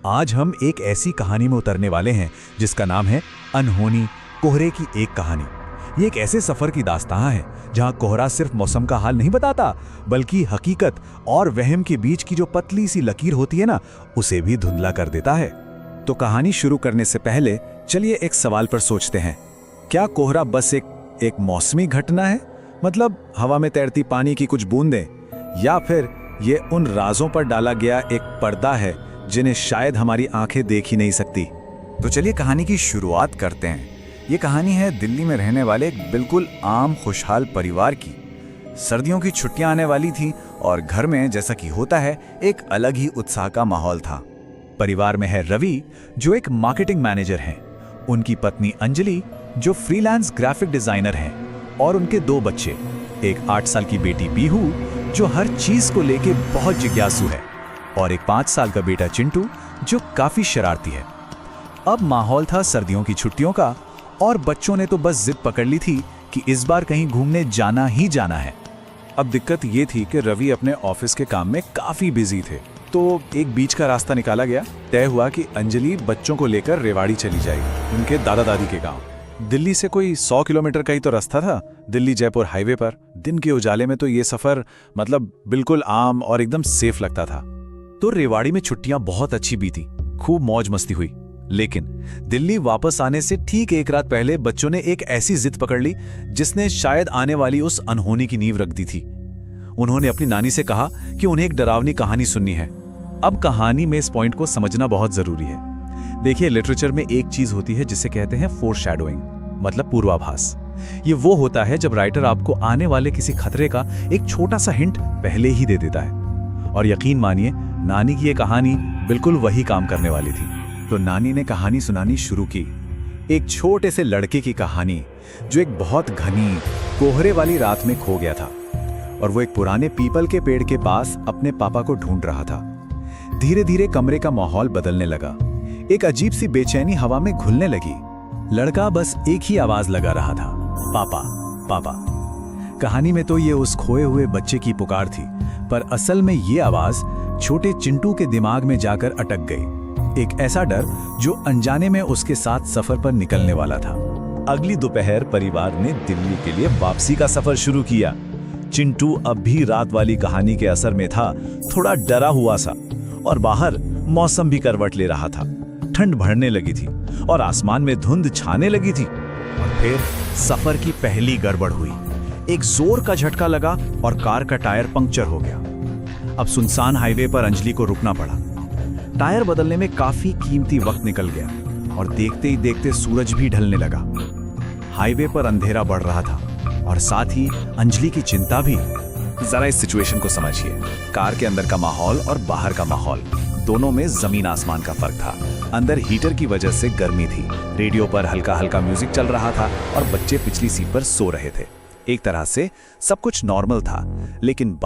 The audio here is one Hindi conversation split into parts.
आज हम एक ऐसी कहानी में उतरने वाले हैं जिसका नाम है अनहोनी कोहरे की एक कहानी। ये एक ऐसे सफर की दास्तान है जहां कोहरा सिर्फ मौसम का हाल नहीं बताता, बल्कि हकीकत और वहम के बीच की जो पतली सी लकीर होती है ना, उसे भी धुंधला कर देता है। तो कहानी शुरू करने से पहले चलिए एक सवाल पर सोचते हैं। क्या कोहरा बस एक मौसमी घटना है, मतलब हवा में तैरती पानी की कुछ बूंदें, या फिर ये उन राजों पर डाला गया एक पर्दा है जिन्हें शायद हमारी आंखें देख ही नहीं सकती। तो चलिए कहानी की शुरुआत करते हैं। ये कहानी है दिल्ली में रहने वाले एक बिल्कुल आम खुशहाल परिवार की। सर्दियों की छुट्टियां आने वाली थी और घर में जैसा कि होता है एक अलग ही उत्साह का माहौल था। परिवार में है रवि जो एक मार्केटिंग मैनेजर हैं, उनकी पत्नी अंजलि जो फ्रीलांस ग्राफिक डिजाइनर हैं, और उनके 2 बच्चे, एक 8 साल की बेटी बीहू जो हर चीज को लेके बहुत जिज्ञासु है, और एक 5 साल का बेटा चिंटू जो काफी शरारती है। अब माहौल था सर्दियों की छुट्टियों का, और बच्चों ने तो बस जिद पकड़ ली थी कि इस बार कहीं घूमने जाना ही जाना है। अब दिक्कत ये थी कि रवि अपने ऑफिस के काम में काफी बिजी थे, तो एक बीच का रास्ता निकाला गया। तय हुआ कि अंजलि बच्चों को लेकर रेवाड़ी चली जाएगी, उनके दादा दादी के गांव। दिल्ली से कोई 100 किलोमीटर का ही तो रास्ता था, दिल्ली जयपुर हाईवे पर। दिन के उजाले में तो ये सफर मतलब बिल्कुल आम और एकदम सेफ लगता था। तो रेवाड़ी में छुट्टियां बहुत अच्छी बीती, खूब मौज मस्ती हुई। लेकिन दिल्ली वापस आने से ठीक एक रात पहले बच्चों ने एक ऐसी जिद पकड़ ली जिसने शायद आने वाली उस अनहोनी की नींव रख दी थी। उन्होंने अपनी नानी से कहा कि उन्हें एक डरावनी कहानी सुननी है। अब कहानी में इस पॉइंट को समझना बहुत जरूरी है। देखिए, लिटरेचर में एक चीज होती है जिसे कहते हैं फोरशैडोइंग, मतलब पूर्वाभास। ये वो होता है जब राइटर आपको आने वाले किसी खतरे का एक छोटा सा हिंट पहले ही दे देता है। और यकीन मानिए, नानी की ये कहानी बिल्कुल वही काम करने वाली थी। तो नानी ने कहानी सुनानी शुरू की। एक छोटे से लड़के की कहानी जो एक बहुत घनी कोहरे वाली रात में खो गया था, और वो एक पुराने पीपल के पेड़ के पास अपने पापा को ढूंढ रहा था। धीरे धीरे कमरे का माहौल बदलने लगा। एक अजीब सी बेचैनी हवा में घुलने लगी। लड़का बस एक ही आवाज लगा रहा था, पापा पापा। कहानी में तो ये उस खोए हुए बच्चे की पुकार थी, पर असल में ये आवाज छोटे चिंटू के दिमाग में जाकर अटक गई। एक ऐसा डर जो अनजाने में उसके साथ सफर पर निकलने वाला था। अगली दोपहर परिवार ने दिल्ली के लिए वापसी का सफर शुरू किया। चिंटू अब भी रात वाली कहानी के असर में था, थोड़ा डरा हुआ सा, और बाहर मौसम भी करवट ले रहा था। ठंड बढ़ने लगी थी और आसमान में धुंध छाने लगी थी। और फिर सफर की पहली गड़बड़ हुई। एक जोर का झटका लगा और कार का टायर पंक्चर हो गया। अब सुनसान हाईवे पर अंजलि को रुकना पड़ा। टायर बदलने में काफी कीमती वक्त निकल गया, और देखते ही देखते सूरज भी ढलने लगा। हाईवे पर अंधेरा बढ़ रहा था, और साथ ही अंजलि की चिंता भी। जरा इस सिचुएशन को समझिए। कार के अंदर का माहौल और बाहर का माहौल, दोनों में जमीन आसमान का फर्क था। अंदर हीटर की वजह से गर्मी थी, रेडियो पर हल्का हल्का म्यूजिक चल रहा था, और बच्चे पिछली सीट पर सो रहे थे। एक तरह से सब कुछ नॉर्मल था, लेकिन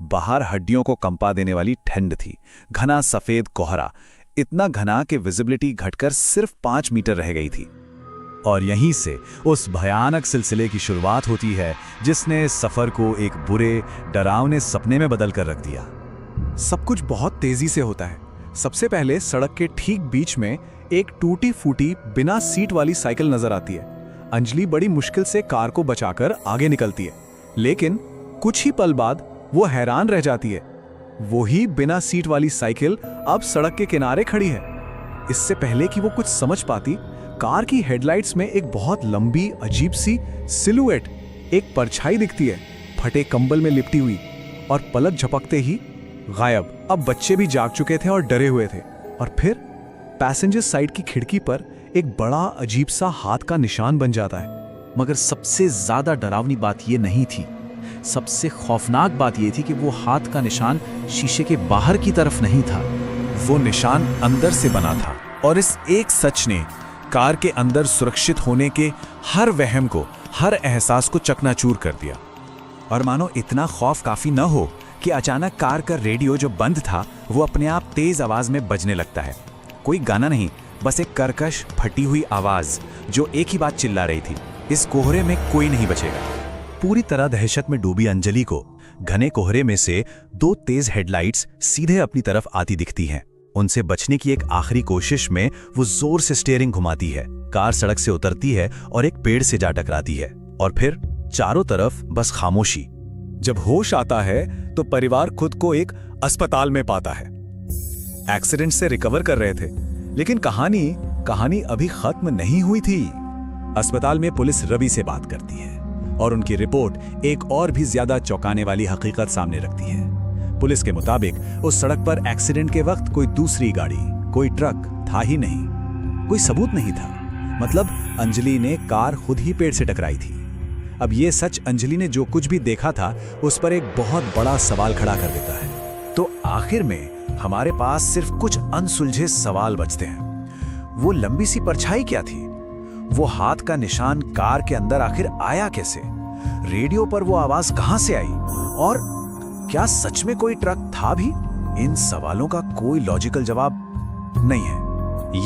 बाहर हड्डियों को कंपा देने वाली ठंड थी। घना सफेद कोहरा, इतना घना कि विजिबिलिटी घटकर सिर्फ 5 मीटर रह गई थी। और यहीं से उस भयानक सिलसिले की शुरुआत होती है जिसने सफर को एक बुरे डरावने सपने में बदल कर रख दिया। सब कुछ बहुत तेजी से होता है। सबसे पहले सड़क के ठीक बीच में एक टूटी फूटी बिना सीट वाली साइकिल नजर आती है। अंजलि बड़ी मुश्किल से कार को बचाकर आगे निकलती है, लेकिन कुछ ही पल बाद वो हैरान रह जाती है। वही बिना सीट वाली साइकिल अब सड़क के किनारे खड़ी है। इससे पहले कि वो कुछ समझ पाती, कार की हेडलाइट्स में एक बहुत लंबी अजीब सी सिलुएट, एक परछाई दिखती है, फटे कंबल में लिपटी हुई, और पलक झपकते ही गायब। अब बच्चे भी जाग चुके थे और डरे हुए थे। और फिर पैसेंजर साइड की खिड़की पर एक बड़ा अजीब सा हाथ का निशान बन जाता है। मगर सबसे ज्यादा डरावनी बात यह नहीं थी। सबसे खौफनाक बात यह थी कि वो हाथ का निशान शीशे के बाहर की तरफ नहीं था, वो निशान अंदर से बना था। और इस एक सच ने कार के अंदर सुरक्षित होने के हर वहम को, हर एहसास को चकनाचूर कर दिया। और मानो इतना खौफ काफी न हो कि अचानक कार का रेडियो जो बंद था वो अपने आप तेज आवाज में बजने लगता है। कोई गाना नहीं, बस एक कर्कश फटी हुई आवाज जो एक ही बात चिल्ला रही थी, इस कोहरे में कोई नहीं बचेगा। पूरी तरह दहशत में डूबी अंजलि को घने कोहरे में से 2 तेज हेडलाइट्स सीधे अपनी तरफ आती दिखती हैं। उनसे बचने की एक आखिरी कोशिश में वो जोर से स्टीयरिंग घुमाती है, कार सड़क से उतरती है और एक पेड़ से जा टकराती है। और फिर चारों तरफ बस खामोशी। जब होश आता है तो परिवार खुद को एक अस्पताल में पाता है। एक्सीडेंट से रिकवर कर रहे थे, लेकिन कहानी अभी खत्म नहीं हुई थी। अस्पताल में पुलिस रवि से बात करती है और उनकी रिपोर्ट एक और भी ज्यादा चौंकाने वाली हकीकत सामने रखती है। पुलिस के मुताबिक उस सड़क पर एक्सीडेंट के वक्त कोई दूसरी गाड़ी, कोई ट्रक था ही नहीं, कोई सबूत नहीं था। मतलब अंजलि ने कार खुद ही पेड़ से टकराई थी। अब ये सच अंजलि ने जो कुछ भी देखा था उस पर एक बहुत बड़ा सवाल खड़ा कर देता है। तो आखिर में हमारे पास सिर्फ कुछ अनसुलझे सवाल बचते हैं। वो लंबी सी परछाई क्या थी? वो हाथ का निशान कार के अंदर आखिर आया कैसे? रेडियो पर वो आवाज कहां से आई? और क्या सच में कोई ट्रक था भी? इन सवालों का कोई लॉजिकल जवाब नहीं है।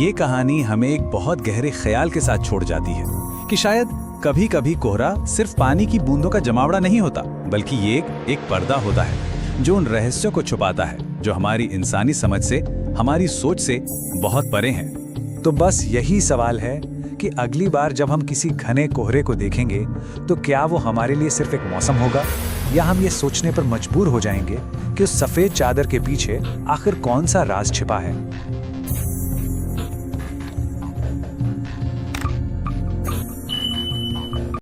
ये कहानी हमें एक बहुत गहरे ख्याल के साथ छोड़ जाती है कि शायद कभी-कभी कोहरा सिर्फ पानी की बूंदों का जमावड़ा नहीं होता, बल्कि ये एक पर्दा होता है जो उन रहस्यों को छुपाता है, जो हमारी इंसानी समझ से, हमारी सोच से बहुत परे हैं। तो बस यही सवाल है कि अगली बार जब हम किसी घने कोहरे को देखेंगे तो क्या वो हमारे लिए सिर्फ एक मौसम होगा, या हम ये सोचने पर मजबूर हो जाएंगे कि उस सफेद चादर के पीछे आखिर कौन सा राज छिपा है।